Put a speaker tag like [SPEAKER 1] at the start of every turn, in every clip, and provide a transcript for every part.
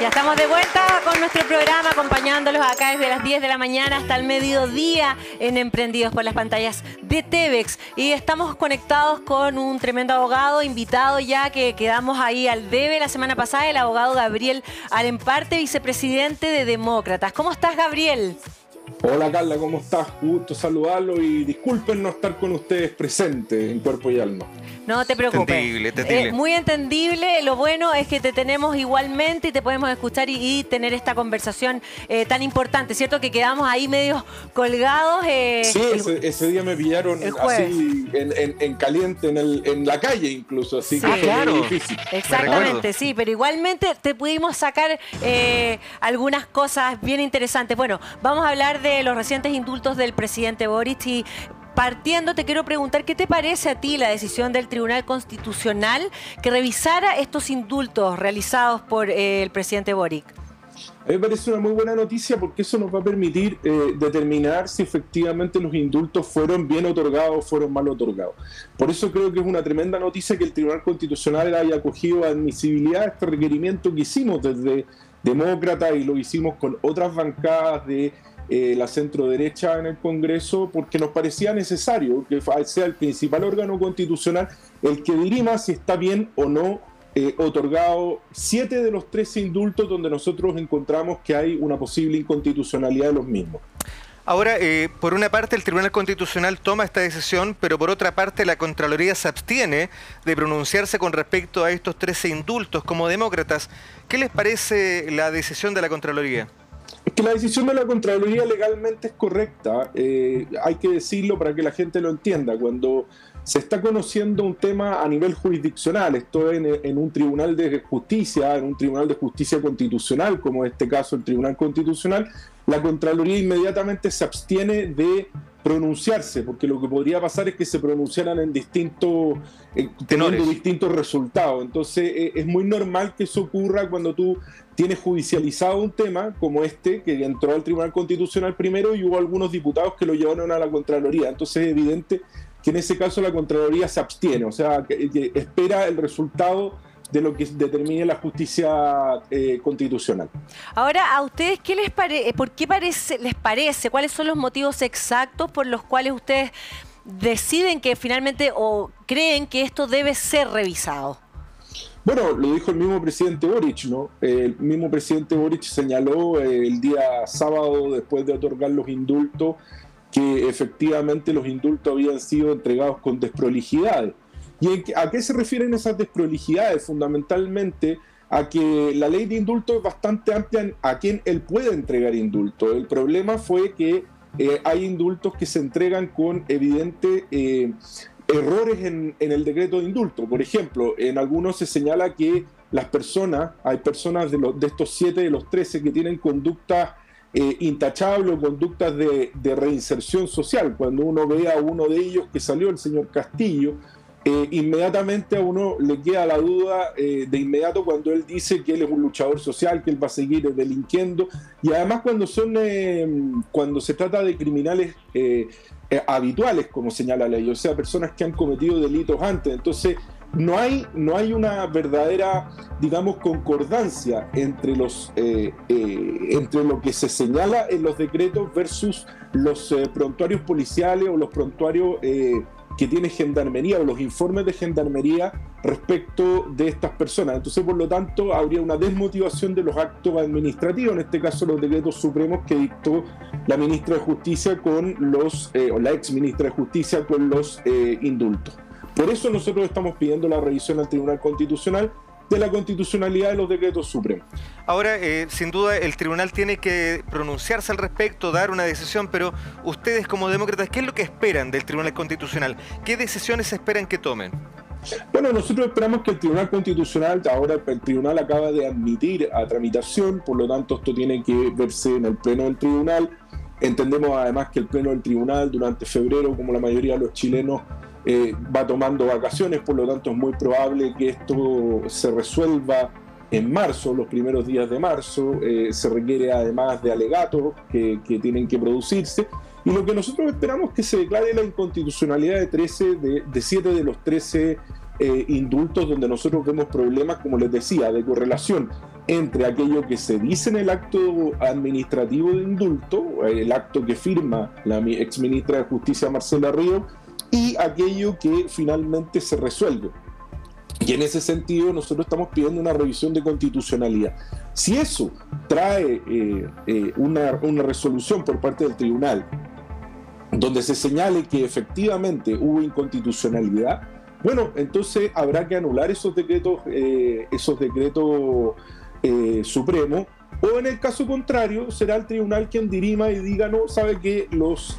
[SPEAKER 1] Ya estamos de vuelta con nuestro programa, acompañándolos acá desde las 10 de la mañana hasta el mediodía en Emprendidos por las pantallas de TVX. Y estamos conectados con un tremendo abogado, invitado ya que quedamos ahí al debe la semana pasada, el abogado Gabriel Alemparte, vicepresidente de Demócratas. ¿Cómo estás, Gabriel?
[SPEAKER 2] Hola Carla, ¿cómo estás? Gusto saludarlo y disculpen no estar con ustedes presentes en cuerpo y alma.
[SPEAKER 1] No te preocupes.
[SPEAKER 3] Entendible.
[SPEAKER 1] Muy entendible. Lo bueno es que te tenemos igualmente y te podemos escuchar y tener esta conversación tan importante, ¿cierto? Que quedamos ahí medio colgados.
[SPEAKER 2] Sí, ese día me pillaron así en caliente, en la calle incluso, así
[SPEAKER 1] sí,
[SPEAKER 2] que
[SPEAKER 3] claro.
[SPEAKER 2] fue difícil.
[SPEAKER 1] Exactamente, sí, pero igualmente te pudimos sacar algunas cosas bien interesantes. Bueno, vamos a hablar de los recientes indultos del presidente Boric y partiendo te quiero preguntar, ¿qué te parece a ti la decisión del Tribunal Constitucional que revisara estos indultos realizados por el presidente Boric?
[SPEAKER 2] A mí me parece una muy buena noticia porque eso nos va a permitir determinar si efectivamente los indultos fueron bien otorgados o fueron mal otorgados. Por eso creo que es una tremenda noticia que el Tribunal Constitucional haya acogido a admisibilidad este requerimiento que hicimos desde Demócrata y lo hicimos con otras bancadas de la centro-derecha en el Congreso, porque nos parecía necesario que sea el principal órgano constitucional el que dirima si está bien o no otorgado 7 de los 13 indultos donde nosotros encontramos que hay una posible inconstitucionalidad de los mismos.
[SPEAKER 3] Ahora, por una parte el Tribunal Constitucional toma esta decisión, pero por otra parte la Contraloría se abstiene de pronunciarse con respecto a estos 13 indultos. Como demócratas, ¿qué les parece la decisión de la Contraloría?
[SPEAKER 2] Es que la decisión de la Contraloría legalmente es correcta, hay que decirlo para que la gente lo entienda. Cuando se está conociendo un tema a nivel jurisdiccional, esto en un tribunal de justicia, en un tribunal de justicia constitucional, como en este caso el Tribunal Constitucional, la Contraloría inmediatamente se abstiene de pronunciarse, porque lo que podría pasar es que se pronunciaran en teniendo distintos resultados. Entonces es muy normal que eso ocurra cuando tú tienes judicializado un tema como este, que entró al Tribunal Constitucional primero y hubo algunos diputados que lo llevaron a la Contraloría. Entonces es evidente que en ese caso la Contraloría se abstiene, o sea, que espera el resultado de lo que determine la justicia constitucional.
[SPEAKER 1] Ahora, ¿a ustedes qué les les parece? ¿Cuáles son los motivos exactos por los cuales ustedes deciden que finalmente o creen que esto debe ser revisado?
[SPEAKER 2] Bueno, lo dijo el mismo presidente Boric, ¿no? El mismo presidente Boric señaló el día sábado, después de otorgar los indultos, que efectivamente los indultos habían sido entregados con desprolijidades. ¿Y a qué se refieren esas desprolijidades? Fundamentalmente a que la ley de indulto es bastante amplia a quien él puede entregar indulto. El problema fue que hay indultos que se entregan con evidente errores en el decreto de indulto. Por ejemplo, en algunos se señala que hay personas de estos 7 de los 13 que tienen conductas intachables o conductas de reinserción social. Cuando uno ve a uno de ellos que salió, el señor Castillo, inmediatamente a uno le queda la duda de inmediato cuando él dice que él es un luchador social, que él va a seguir delinquiendo, y además cuando se trata de criminales habituales, como señala la ley, o sea, personas que han cometido delitos antes. Entonces no hay una verdadera, digamos, concordancia entre lo que se señala en los decretos versus los prontuarios policiales o los prontuarios que tiene Gendarmería o los informes de Gendarmería respecto de estas personas. Entonces, por lo tanto, habría una desmotivación de los actos administrativos, en este caso los decretos supremos que dictó la ministra de Justicia o la ex ministra de Justicia con los indultos. Por eso nosotros estamos pidiendo la revisión al Tribunal Constitucional de la constitucionalidad de los decretos supremos.
[SPEAKER 3] Ahora, sin duda, el tribunal tiene que pronunciarse al respecto, dar una decisión, pero ustedes como demócratas, ¿qué es lo que esperan del Tribunal Constitucional? ¿Qué decisiones esperan que tomen?
[SPEAKER 2] Bueno, nosotros esperamos que el Tribunal Constitucional, ahora el Tribunal acaba de admitir a tramitación, por lo tanto esto tiene que verse en el Pleno del Tribunal. Entendemos además que el Pleno del Tribunal durante febrero, como la mayoría de los chilenos, va tomando vacaciones, por lo tanto es muy probable que esto se resuelva en marzo, los primeros días de marzo. Se requiere además de alegatos que tienen que producirse, y lo que nosotros esperamos es que se declare la inconstitucionalidad de 7 de los 13 indultos donde nosotros vemos problemas, como les decía, de correlación entre aquello que se dice en el acto administrativo de indulto, el acto que firma la exministra de Justicia Marcela Ríos, y aquello que finalmente se resuelve. Y en ese sentido nosotros estamos pidiendo una revisión de constitucionalidad. Si eso trae una resolución por parte del tribunal donde se señale que efectivamente hubo inconstitucionalidad, bueno, entonces habrá que anular esos decretos supremos, o en el caso contrario será el tribunal quien dirima y diga no, sabe que los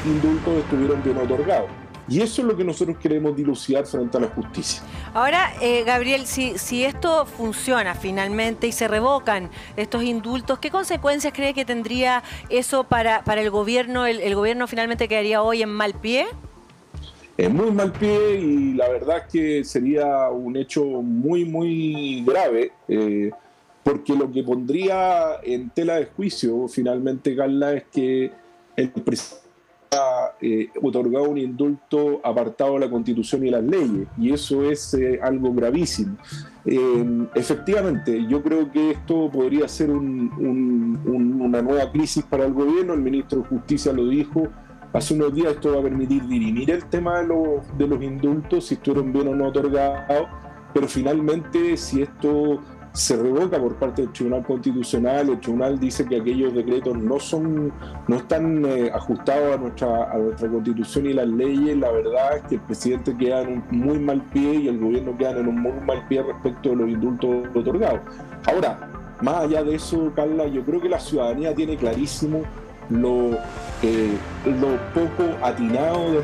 [SPEAKER 2] indultos estuvieron bien otorgados. Y eso es lo que nosotros queremos dilucidar frente a la justicia.
[SPEAKER 1] Ahora, Gabriel, si esto funciona finalmente y se revocan estos indultos, ¿qué consecuencias cree que tendría eso para el gobierno? ¿El gobierno finalmente quedaría hoy en mal pie?
[SPEAKER 2] En muy mal pie, y la verdad es que sería un hecho muy, muy grave, porque lo que pondría en tela de juicio finalmente, Carla, es que el presidente otorgado un indulto apartado de la Constitución y las leyes, y eso es algo gravísimo. Efectivamente, yo creo que esto podría ser una nueva crisis para el gobierno. El ministro de Justicia lo dijo hace unos días, esto va a permitir dirimir el tema de los indultos, si estuvieron bien o no otorgados, pero finalmente si esto se revoca por parte del Tribunal Constitucional, el Tribunal dice que aquellos decretos no están ajustados a nuestra Constitución y las leyes, la verdad es que el presidente queda en un muy mal pie y el gobierno queda en un muy mal pie respecto de los indultos otorgados. Ahora, más allá de eso, Carla, yo creo que la ciudadanía tiene clarísimo lo poco atinado de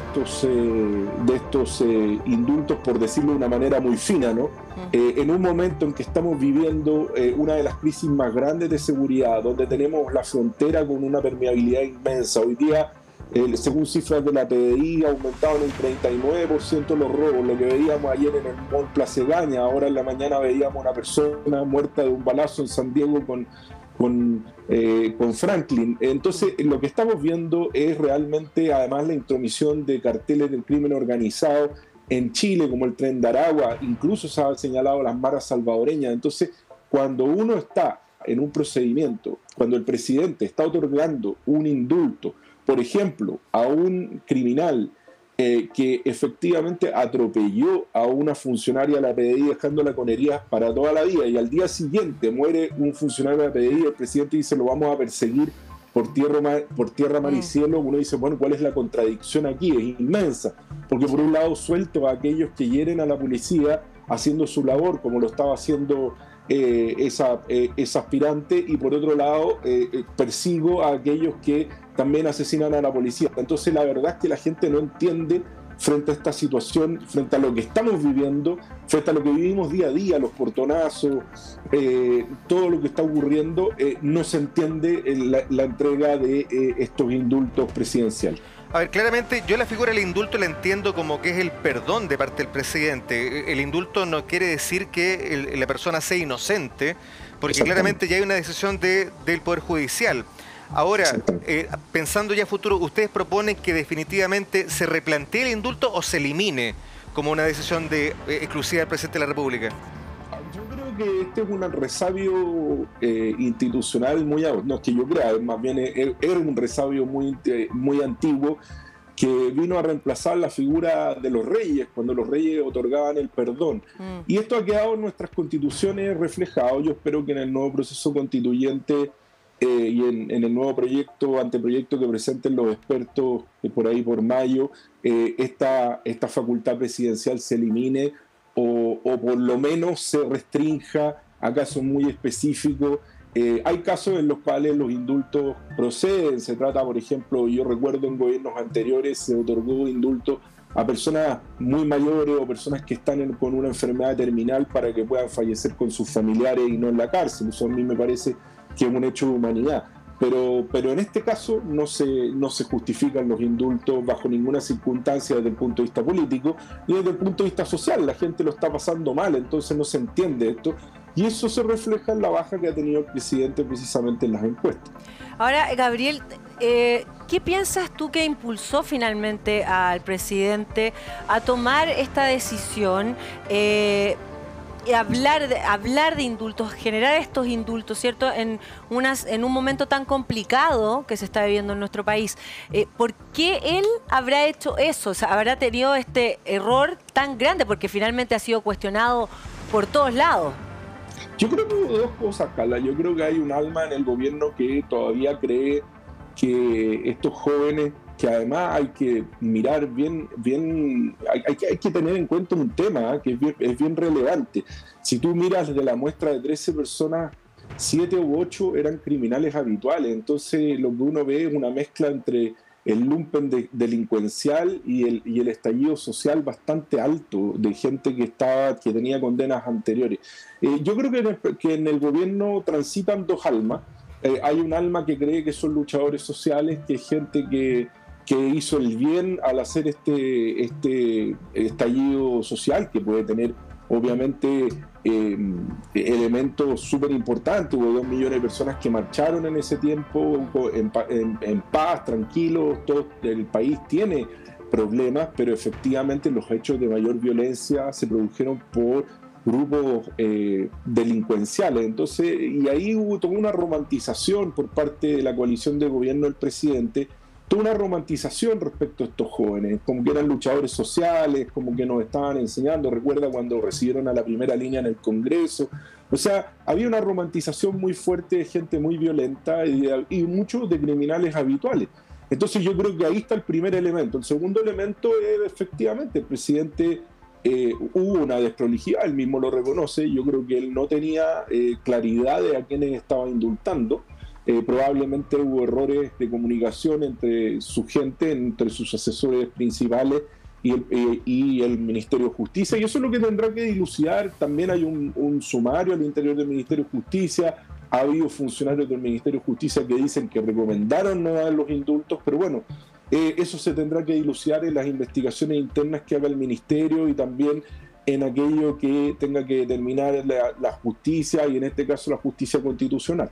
[SPEAKER 2] estos indultos, por decirlo de una manera muy fina, ¿no? En un momento en que estamos viviendo una de las crisis más grandes de seguridad, donde tenemos la frontera con una permeabilidad inmensa. Hoy día, según cifras de la PDI, aumentaron en 39% los robos. Lo que veíamos ayer en el Mall Plaza Egaña, ahora en la mañana veíamos una persona muerta de un balazo en San Diego con Franklin. Entonces, lo que estamos viendo es realmente, además, la intromisión de carteles del crimen organizado en Chile, como el Tren de Aragua, incluso se han señalado las maras salvadoreñas. Entonces, cuando uno está en un procedimiento, cuando el presidente está otorgando un indulto, por ejemplo, a un criminal que efectivamente atropelló a una funcionaria de la PDI dejándola con heridas para toda la vida, y al día siguiente muere un funcionario de la PDI, el presidente dice lo vamos a perseguir por tierra, mar y cielo. Uno dice, bueno, ¿cuál es la contradicción aquí? Es inmensa, porque por un lado suelto a aquellos que hieren a la policía haciendo su labor, como lo estaba haciendo esa aspirante, y por otro lado persigo a aquellos que también asesinan a la policía. Entonces la verdad es que la gente no entiende frente a esta situación, frente a lo que estamos viviendo, frente a lo que vivimos día a día, los portonazos, todo lo que está ocurriendo, no se entiende la entrega de estos indultos presidenciales.
[SPEAKER 3] A ver, claramente yo la figura del indulto la entiendo como que es el perdón de parte del presidente. El indulto no quiere decir que la persona sea inocente, porque claramente ya hay una decisión del Poder Judicial. Ahora, pensando ya a futuro, ¿ustedes proponen que definitivamente se replantee el indulto o se elimine como una decisión exclusiva del presidente de la República?
[SPEAKER 2] Yo creo que este es un resabio institucional no es que yo crea, más bien era un resabio muy antiguo que vino a reemplazar la figura de los reyes, cuando los reyes otorgaban el perdón. Y esto ha quedado en nuestras constituciones reflejado. Yo espero que en el nuevo proceso constituyente y en el nuevo anteproyecto que presenten los expertos por ahí por mayo, esta facultad presidencial se elimine o por lo menos se restrinja a casos muy específicos. Hay casos en los cuales los indultos proceden. Se trata, por ejemplo, yo recuerdo en gobiernos anteriores se otorgó indulto a personas muy mayores o personas que están con una enfermedad terminal para que puedan fallecer con sus familiares y no en la cárcel. Eso a mí me parece que es un hecho de humanidad. Pero en este caso no se justifican los indultos bajo ninguna circunstancia desde el punto de vista político y desde el punto de vista social. La gente lo está pasando mal, entonces no se entiende esto. Y eso se refleja en la baja que ha tenido el presidente precisamente en las encuestas.
[SPEAKER 1] Ahora, Gabriel, ¿qué piensas tú que impulsó finalmente al presidente a tomar esta decisión? hablar de indultos, generar estos indultos, ¿cierto? En un momento tan complicado que se está viviendo en nuestro país. ¿Por qué él habrá hecho eso? O sea, habrá tenido este error tan grande, porque finalmente ha sido cuestionado por todos lados.
[SPEAKER 2] Yo creo que hubo dos cosas, Carla. Yo creo que hay un alma en el gobierno que todavía cree que estos jóvenes, que además hay que mirar hay que tener en cuenta un tema que es bien relevante. Si tú miras de la muestra de 13 personas, 7 u 8 eran criminales habituales. Entonces lo que uno ve es una mezcla entre el lumpen delincuencial y el estallido social bastante alto de gente que tenía condenas anteriores. Yo creo que en el gobierno transitan dos almas. Hay un alma que cree que son luchadores sociales, que es gente que hizo el bien al hacer este estallido social, que puede tener obviamente elementos súper importantes. Hubo 2 millones de personas que marcharon en ese tiempo en paz, tranquilos. Todo el país tiene problemas, pero efectivamente los hechos de mayor violencia se produjeron por grupos delincuenciales. Entonces, y ahí hubo toda una romantización por parte de la coalición de gobierno del presidente, toda una romantización respecto a estos jóvenes, como que eran luchadores sociales, como que nos estaban enseñando. Recuerda cuando recibieron a la primera línea en el Congreso. O sea, había una romantización muy fuerte de gente muy violenta y muchos de criminales habituales. Entonces yo creo que ahí está el primer elemento. El segundo elemento es efectivamente el presidente. Hubo una desprolijidad, él mismo lo reconoce. Yo creo que él no tenía claridad de a quiénes estaba indultando. Probablemente hubo errores de comunicación entre su gente, entre sus asesores principales y el Ministerio de Justicia, y eso es lo que tendrá que dilucidar. También hay un sumario al interior del Ministerio de Justicia. Ha habido funcionarios del Ministerio de Justicia que dicen que recomendaron no dar los indultos, pero bueno, eso se tendrá que dilucidar en las investigaciones internas que haga el Ministerio y también en aquello que tenga que determinar la justicia, y en este caso la justicia constitucional.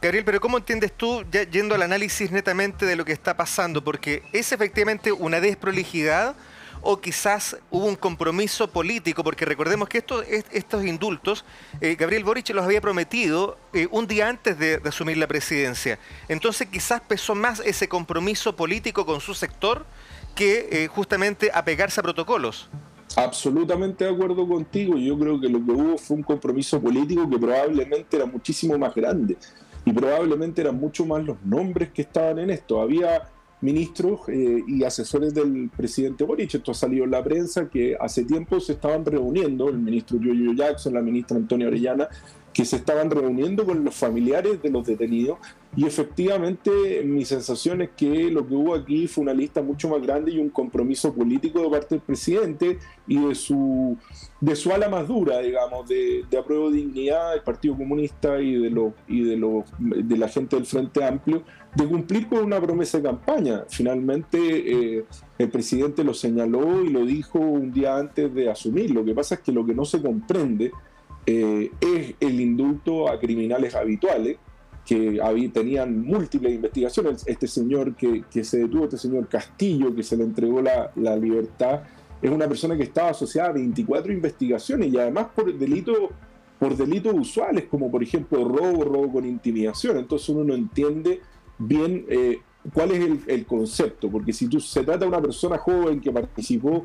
[SPEAKER 3] Gabriel, pero ¿cómo entiendes tú, ya yendo al análisis netamente de lo que está pasando? Porque ¿es efectivamente una desprolijidad o quizás hubo un compromiso político? Porque recordemos que estos indultos, Gabriel Boric los había prometido un día antes de asumir la presidencia. Entonces quizás pesó más ese compromiso político con su sector que justamente apegarse a protocolos.
[SPEAKER 2] Absolutamente de acuerdo contigo. Yo creo que lo que hubo fue un compromiso político que probablemente era muchísimo más grande. Y probablemente eran mucho más los nombres que estaban en esto. Había ministros y asesores del presidente Boric, esto ha salido en la prensa, que hace tiempo se estaban reuniendo, el ministro Giorgio Jackson, la ministra Antonia Orellana, que se estaban reuniendo con los familiares de los detenidos, y efectivamente mi sensación es que lo que hubo aquí fue una lista mucho más grande y un compromiso político de parte del presidente y de su ala más dura, digamos, de Apruebo Dignidad, del Partido Comunista y de la gente del Frente Amplio, de cumplir con una promesa de campaña. Finalmente el presidente lo señaló y lo dijo un día antes de asumir. Lo que pasa es que lo que no se comprende es el indulto a criminales habituales que tenían múltiples investigaciones. Este señor que se detuvo, este señor Castillo, que se le entregó la libertad, es una persona que estaba asociada a 24 investigaciones y además por delitos usuales, como por ejemplo robo con intimidación. Entonces uno no entiende bien cuál es el concepto, porque si se trata de una persona joven que participó...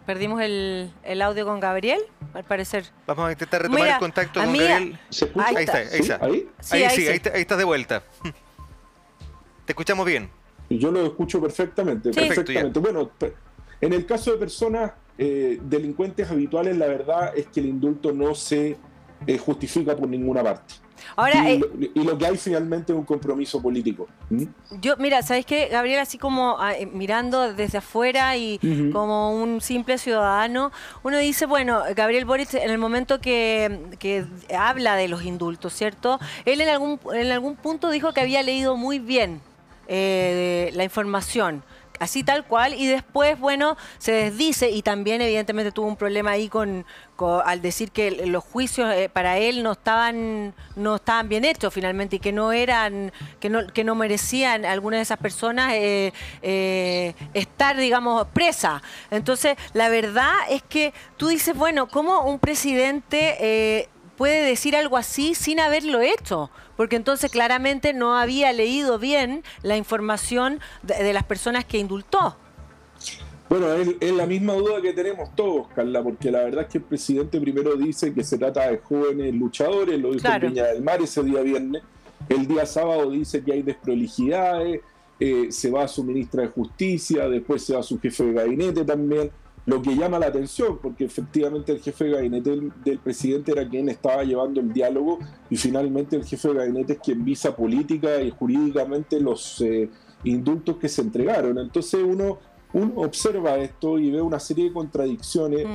[SPEAKER 1] Perdimos el audio con Gabriel, al parecer.
[SPEAKER 3] Vamos a intentar retomar el contacto con Gabriel.
[SPEAKER 2] ¿Se escucha?
[SPEAKER 3] Ahí está.
[SPEAKER 2] ¿Ahí?
[SPEAKER 3] Ahí estás de vuelta. Te escuchamos bien.
[SPEAKER 2] Yo lo escucho perfectamente.
[SPEAKER 3] Sí.
[SPEAKER 2] Perfectamente. Bueno, en el caso de personas delincuentes habituales, la verdad es que el indulto no se justifica por ninguna parte.
[SPEAKER 1] Ahora,
[SPEAKER 2] y lo que hay finalmente es un compromiso político.
[SPEAKER 1] Mira, ¿sabes qué, Gabriel? Así como mirando desde afuera y como un simple ciudadano, uno dice, bueno, Gabriel Boric en el momento que habla de los indultos, ¿cierto? Él en algún punto dijo que había leído muy bien la información, así tal cual, y después, bueno, se desdice y también evidentemente tuvo un problema ahí al decir que los juicios para él no estaban bien hechos finalmente y que no merecían algunas de esas personas estar, digamos, presa. Entonces, la verdad es que tú dices, bueno, ¿cómo un presidente puede decir algo así sin haberlo hecho? Porque entonces claramente no había leído bien la información de las personas que indultó.
[SPEAKER 2] Bueno, es la misma duda que tenemos todos, Carla, porque la verdad es que el presidente primero dice que se trata de jóvenes luchadores, lo dijo en Viña del Mar ese día viernes, el día sábado dice que hay desprolijidades, se va a su ministra de Justicia, después se va a su jefe de gabinete también, lo que llama la atención, porque efectivamente el jefe de gabinete del presidente era quien estaba llevando el diálogo y finalmente el jefe de gabinete es quien visa política y jurídicamente los indultos que se entregaron. Entonces uno observa esto y ve una serie de contradicciones.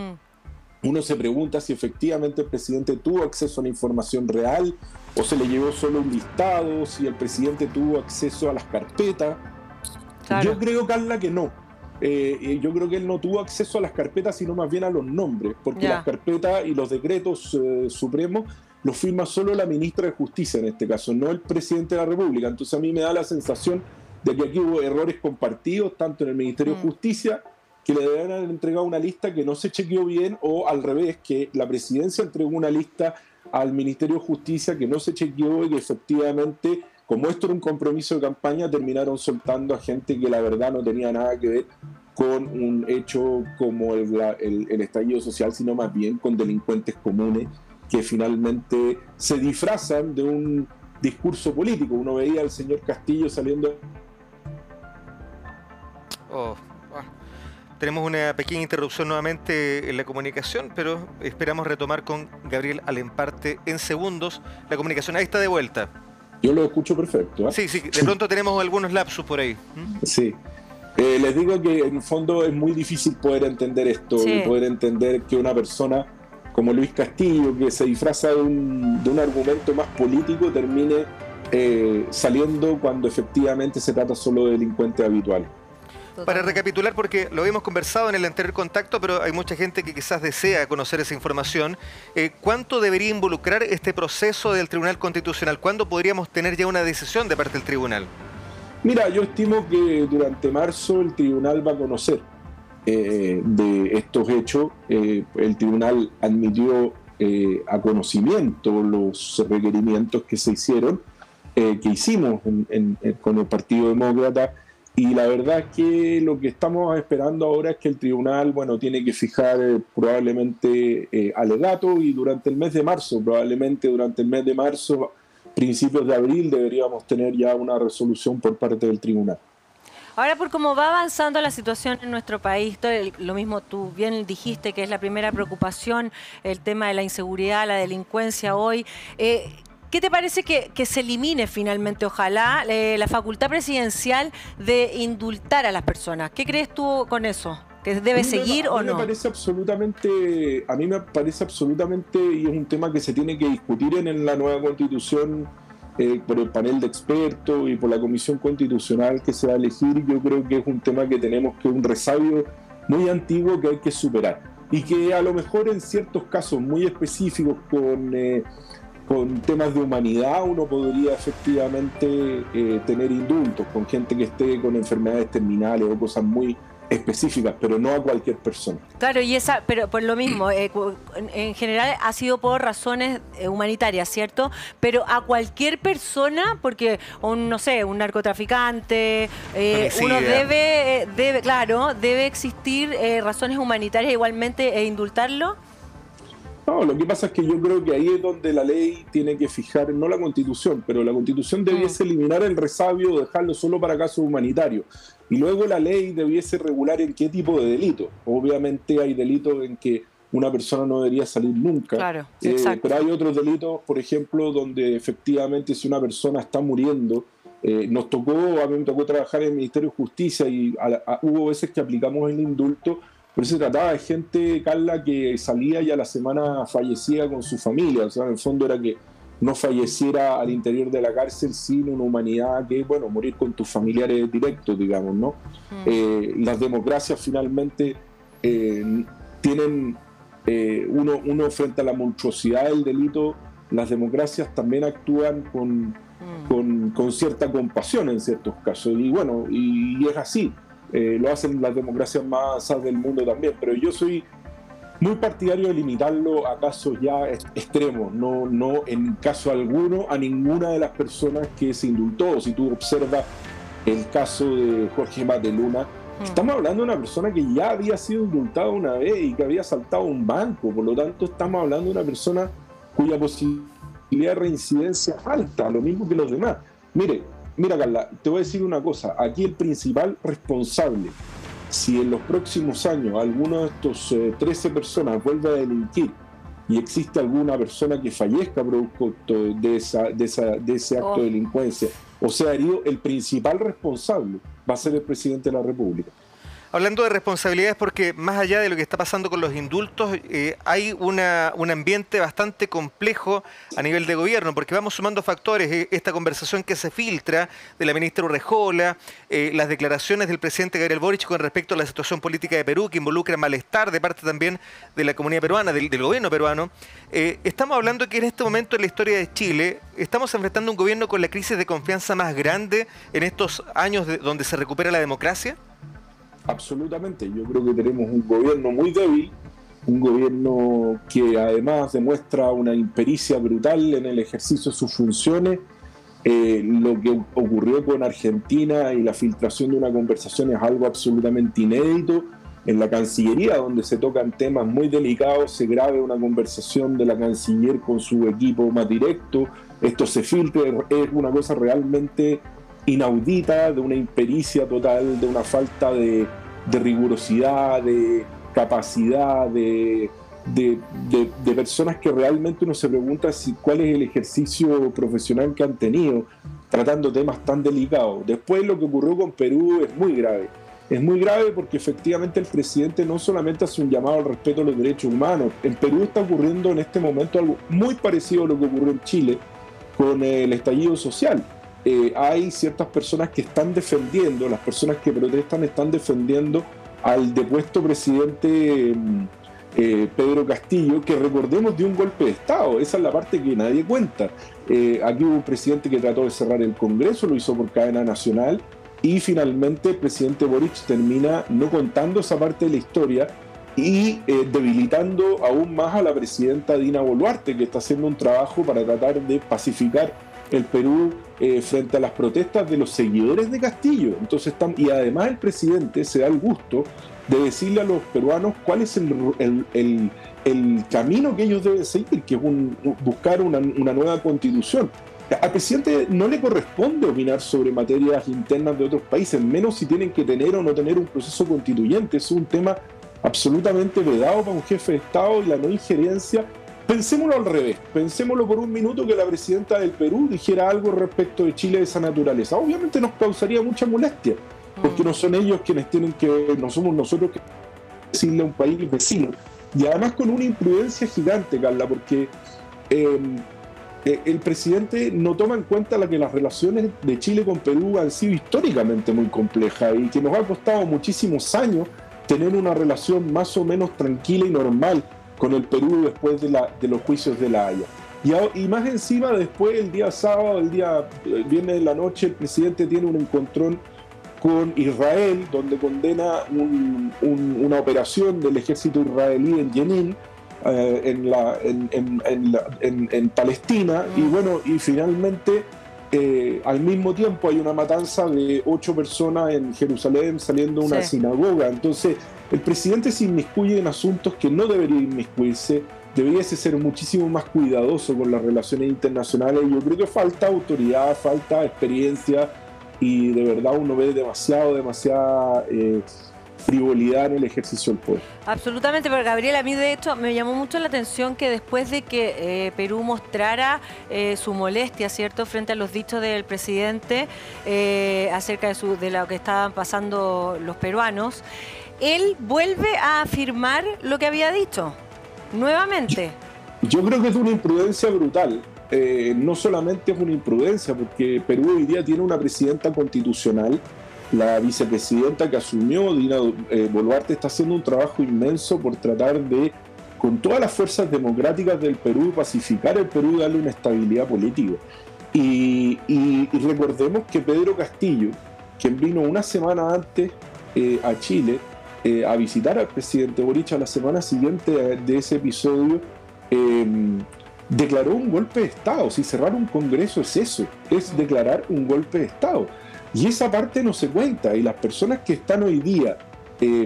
[SPEAKER 2] Uno se pregunta si efectivamente el presidente tuvo acceso a la información real o se le llevó solo un listado, si el presidente tuvo acceso a las carpetas. Claro. Yo creo, Carla, que no. Yo creo que él no tuvo acceso a las carpetas, sino más bien a los nombres, porque las carpetas y los decretos supremos los firma solo la ministra de Justicia en este caso, no el presidente de la República. Entonces a mí me da la sensación de que aquí hubo errores compartidos, tanto en el Ministerio de Justicia, que le deben haber entregado una lista que no se chequeó bien, o al revés, que la presidencia entregó una lista al Ministerio de Justicia que no se chequeó y que efectivamente, como esto era un compromiso de campaña, terminaron soltando a gente que la verdad no tenía nada que ver con un hecho como el estallido social, sino más bien con delincuentes comunes que finalmente se disfrazan de un discurso político. Uno veía al señor Castillo saliendo...
[SPEAKER 3] Tenemos una pequeña interrupción nuevamente en la comunicación, pero esperamos retomar con Gabriel Alemparte en segundos. La comunicación ahí está de vuelta.
[SPEAKER 2] Yo lo escucho perfecto.
[SPEAKER 3] Sí, de pronto tenemos algunos lapsus por ahí.
[SPEAKER 2] Sí. Les digo que en el fondo es muy difícil poder entender esto, y poder entender que una persona como Luis Castillo, que se disfraza de un argumento más político, termine saliendo cuando efectivamente se trata solo de delincuentes habituales.
[SPEAKER 3] Para recapitular, porque lo habíamos conversado en el anterior contacto, pero hay mucha gente que quizás desea conocer esa información. ¿Cuánto debería involucrar este proceso del Tribunal Constitucional? ¿Cuándo podríamos tener ya una decisión de parte del tribunal?
[SPEAKER 2] Mira, yo estimo que durante marzo el tribunal va a conocer de estos hechos. El tribunal admitió a conocimiento los requerimientos que se hicieron, que hicimos con el Partido Demócrata. Y la verdad es que lo que estamos esperando ahora es que el tribunal, bueno, tiene que fijar probablemente alegato, y durante el mes de marzo, principios de abril, deberíamos tener ya una resolución por parte del tribunal.
[SPEAKER 1] Ahora, por cómo va avanzando la situación en nuestro país, lo mismo tú bien dijiste que es la primera preocupación, el tema de la inseguridad, la delincuencia hoy. ¿Qué te parece que se elimine finalmente, ojalá, la facultad presidencial de indultar a las personas? ¿Qué crees tú con eso? ¿Que debe seguir o no?
[SPEAKER 2] A mí me parece absolutamente, y es un tema que se tiene que discutir en la nueva Constitución por el panel de expertos y por la Comisión Constitucional que se va a elegir. Yo creo que es un tema que tenemos un resabio muy antiguo que hay que superar. Y que a lo mejor en ciertos casos muy específicos con temas de humanidad uno podría efectivamente tener indultos con gente que esté con enfermedades terminales o cosas muy específicas, pero no a cualquier persona.
[SPEAKER 1] Claro, pero por lo mismo, en general ha sido por razones humanitarias, ¿cierto? Pero a cualquier persona, porque un narcotraficante, uno debe existir razones humanitarias igualmente indultarlo.
[SPEAKER 2] No, lo que pasa es que yo creo que ahí es donde la ley tiene que fijar, no la Constitución, pero la Constitución debiese eliminar el resabio, dejarlo solo para casos humanitarios. Y luego la ley debiese regular en qué tipo de delito. Obviamente hay delitos en que una persona no debería salir nunca.
[SPEAKER 1] Claro,
[SPEAKER 2] pero hay otros delitos, por ejemplo, donde efectivamente si una persona está muriendo, a mí me tocó trabajar en el Ministerio de Justicia y hubo veces que aplicamos el indulto. Pero se trataba de gente, Carla, que salía y a la semana fallecía con su familia. O sea, en el fondo era que no falleciera al interior de la cárcel sin una humanidad que, bueno, morir con tus familiares directos, digamos, ¿no? Las democracias finalmente tienen, uno frente a la monstruosidad del delito, las democracias también actúan con cierta compasión en ciertos casos, y bueno, y es así, lo hacen las democracias más avanzadas del mundo también, pero yo soy muy partidario de limitarlo a casos ya extremos, no en caso alguno a ninguna de las personas que se indultó. Si tú observas el caso de Jorge Mateluna, estamos hablando de una persona que ya había sido indultada una vez y que había asaltado un banco, por lo tanto estamos hablando de una persona cuya posibilidad de reincidencia es alta, lo mismo que los demás. Mira Carla, te voy a decir una cosa, aquí el principal responsable, si en los próximos años alguno de estos 13 personas vuelve a delinquir y existe alguna persona que fallezca producto de ese acto de delincuencia o sea herido, el principal responsable va a ser el presidente de la República.
[SPEAKER 3] Hablando de responsabilidades, porque más allá de lo que está pasando con los indultos, hay un ambiente bastante complejo a nivel de gobierno, porque vamos sumando factores. Esta conversación que se filtra de la ministra Urrejola, las declaraciones del presidente Gabriel Boric con respecto a la situación política de Perú, que involucra malestar de parte también de la comunidad peruana, del gobierno peruano. Estamos hablando que en este momento en la historia de Chile estamos enfrentando un gobierno con la crisis de confianza más grande en estos años donde se recupera la democracia.
[SPEAKER 2] Absolutamente, yo creo que tenemos un gobierno muy débil, un gobierno que además demuestra una impericia brutal en el ejercicio de sus funciones. Lo que ocurrió con Argentina y la filtración de una conversación es algo absolutamente inédito. En la Cancillería, donde se tocan temas muy delicados, se grabe una conversación de la canciller con su equipo más directo, esto se filtra, es una cosa realmente inaudita, de una impericia total, de una falta de rigurosidad, de capacidad, de personas que realmente uno se pregunta cuál es el ejercicio profesional que han tenido tratando temas tan delicados. Después lo que ocurrió con Perú es muy grave. Es muy grave porque efectivamente el presidente no solamente hace un llamado al respeto a los derechos humanos. En Perú está ocurriendo en este momento algo muy parecido a lo que ocurrió en Chile con el estallido social. Hay ciertas personas que están defendiendo, las personas que protestan están defendiendo al depuesto presidente Pedro Castillo, que recordemos de un golpe de Estado. Esa es la parte que nadie cuenta. Aquí hubo un presidente que trató de cerrar el Congreso, lo hizo por cadena nacional, y finalmente el presidente Boric termina no contando esa parte de la historia y debilitando aún más a la presidenta Dina Boluarte, que está haciendo un trabajo para tratar de pacificar el Perú frente a las protestas de los seguidores de Castillo. Entonces, y además el presidente se da el gusto de decirle a los peruanos cuál es el camino que ellos deben seguir, que es buscar una nueva constitución. Al presidente no le corresponde opinar sobre materias internas de otros países, menos si tienen que tener o no tener un proceso constituyente. Es un tema absolutamente vedado para un jefe de Estado, y la no injerencia. Pensémoslo al revés, pensémoslo por un minuto que la presidenta del Perú dijera algo respecto de Chile de esa naturaleza. Obviamente nos causaría mucha molestia, porque no son ellos quienes tienen que, no somos nosotros que decirle a un país vecino. Y además con una imprudencia gigante, Carla, porque el presidente no toma en cuenta que las relaciones de Chile con Perú han sido históricamente muy complejas y que nos ha costado muchísimos años tener una relación más o menos tranquila y normal con el Perú después de los juicios de La Haya. Y más encima, después, el día sábado, el día viernes de la noche, el presidente tiene un encontrón con Israel, donde condena una operación del ejército israelí en Jenin, en Palestina, y bueno, y finalmente al mismo tiempo hay una matanza de 8 personas en Jerusalén saliendo de una sinagoga. Entonces el presidente se inmiscuye en asuntos que no debería inmiscuirse, debería ser muchísimo más cuidadoso con las relaciones internacionales. Yo creo que falta autoridad, falta experiencia, y de verdad uno ve demasiada frivolidad en el ejercicio del poder.
[SPEAKER 1] Absolutamente, pero Gabriel, a mí de hecho me llamó mucho la atención que después de que Perú mostrara su molestia, ¿cierto?, frente a los dichos del presidente acerca de lo que estaban pasando los peruanos, él vuelve a afirmar lo que había dicho nuevamente.
[SPEAKER 2] Yo creo que es una imprudencia brutal, no solamente es una imprudencia, porque Perú hoy día tiene una presidenta constitucional, la vicepresidenta que asumió, Dina Boluarte, está haciendo un trabajo inmenso por tratar de, con todas las fuerzas democráticas del Perú, pacificar el Perú y darle una estabilidad política. Y recordemos que Pedro Castillo, quien vino una semana antes a Chile a visitar al presidente Boric, a la semana siguiente de ese episodio, declaró un golpe de Estado. Si cerrar un Congreso es eso, es declarar un golpe de Estado. Y esa parte no se cuenta, y las personas que están hoy día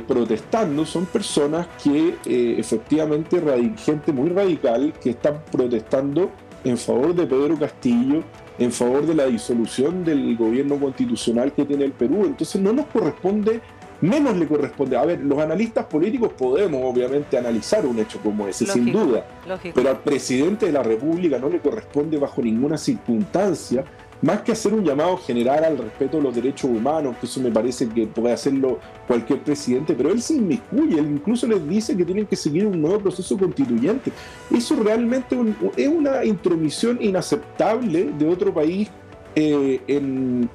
[SPEAKER 2] protestando son personas que efectivamente, gente muy radical, que están protestando en favor de Pedro Castillo, en favor de la disolución del gobierno constitucional que tiene el Perú. Entonces no nos corresponde, menos le corresponde. A ver, los analistas políticos podemos obviamente analizar un hecho como ese, lógico, sin duda, lógico, pero al presidente de la República no le corresponde bajo ninguna circunstancia, más que hacer un llamado general al respeto de los derechos humanos, que eso me parece que puede hacerlo cualquier presidente, pero él se inmiscuye, él incluso les dice que tienen que seguir un nuevo proceso constituyente. Eso realmente es una intromisión inaceptable de otro país en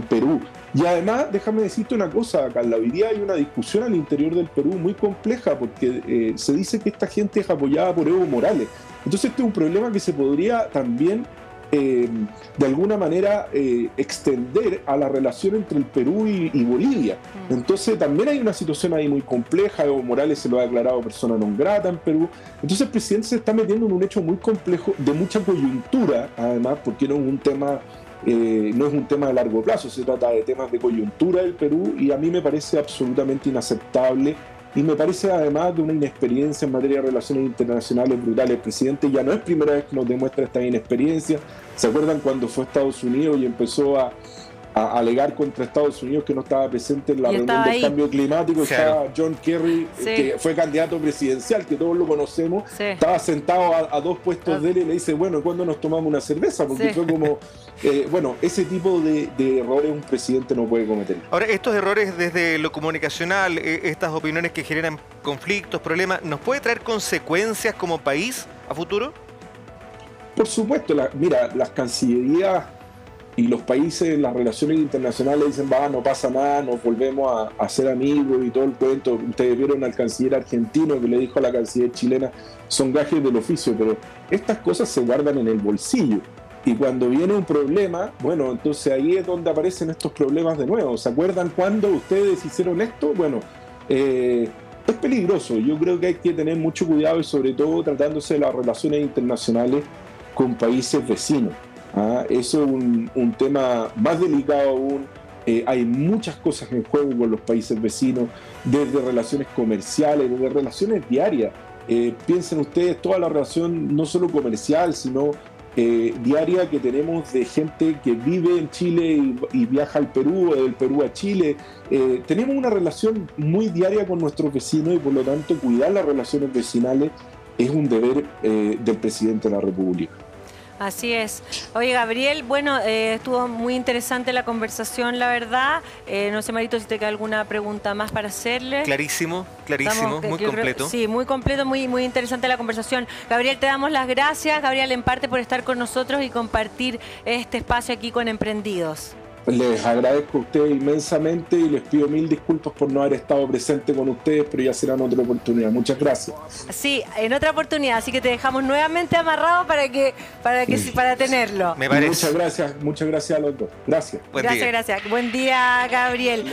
[SPEAKER 2] Perú. Y además, déjame decirte una cosa, Carla, hoy día hay una discusión al interior del Perú muy compleja, porque se dice que esta gente es apoyada por Evo Morales. Entonces este es un problema que se podría también de alguna manera extender a la relación entre el Perú y Bolivia. Entonces también hay una situación ahí muy compleja. Evo Morales se lo ha declarado persona non grata en Perú. Entonces el presidente se está metiendo en un hecho muy complejo, de mucha coyuntura, además, porque no es un tema de largo plazo, se trata de temas de coyuntura del Perú, y a mí me parece absolutamente inaceptable. Y me parece además de una inexperiencia en materia de relaciones internacionales brutal. El presidente ya no es primera vez que nos demuestra esta inexperiencia. ¿Se acuerdan cuando fue a Estados Unidos y empezó a alegar contra Estados Unidos que no estaba presente en la reunión del cambio climático? Claro. Estaba John Kerry, sí, que fue candidato presidencial, que todos lo conocemos, sí, estaba sentado a 2 puestos de él y le dice, bueno, ¿cuándo nos tomamos una cerveza? Porque sí, fue como, bueno, ese tipo de errores un presidente no puede cometer.
[SPEAKER 3] Ahora, estos errores desde lo comunicacional, estas opiniones que generan conflictos, problemas, ¿nos puede traer consecuencias como país a futuro?
[SPEAKER 2] Por supuesto, mira, las cancillerías y los países, las relaciones internacionales dicen, no pasa nada, nos volvemos a ser amigos y todo el cuento. Ustedes vieron al canciller argentino que le dijo a la canciller chilena, son gajes del oficio, pero estas cosas se guardan en el bolsillo. Y cuando viene un problema, bueno, entonces ahí es donde aparecen estos problemas de nuevo. ¿Se acuerdan cuando ustedes hicieron esto? Bueno, es peligroso. Yo creo que hay que tener mucho cuidado, y sobre todo tratándose de las relaciones internacionales con países vecinos. Eso es un tema más delicado aún. Hay muchas cosas en juego con los países vecinos, desde relaciones comerciales, desde relaciones diarias. Piensen ustedes toda la relación, no solo comercial, sino diaria que tenemos de gente que vive en Chile y viaja al Perú, o del Perú a Chile. Tenemos una relación muy diaria con nuestros vecinos, y por lo tanto cuidar las relaciones vecinales es un deber del presidente de la República.
[SPEAKER 1] Así es. Oye, Gabriel, bueno, estuvo muy interesante la conversación, la verdad. No sé, Marito, si te queda alguna pregunta más para hacerle.
[SPEAKER 3] Clarísimo, clarísimo, muy completo.
[SPEAKER 1] Sí, muy completo, muy interesante la conversación. Gabriel, te damos las gracias, Gabriel, en parte por estar con nosotros y compartir este espacio aquí con Emprendidos.
[SPEAKER 2] Les agradezco a ustedes inmensamente y les pido 1000 disculpas por no haber estado presente con ustedes, pero ya será en otra oportunidad. Muchas gracias.
[SPEAKER 1] Sí, en otra oportunidad, así que te dejamos nuevamente amarrado para tenerlo.
[SPEAKER 3] Me parece.
[SPEAKER 2] Muchas gracias a los dos. Gracias.
[SPEAKER 1] Gracias. Buen día, Gabriel.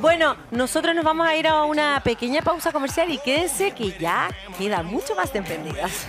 [SPEAKER 1] Bueno, nosotros nos vamos a ir a una pequeña pausa comercial y quédense que ya queda mucho más de Emprendidas.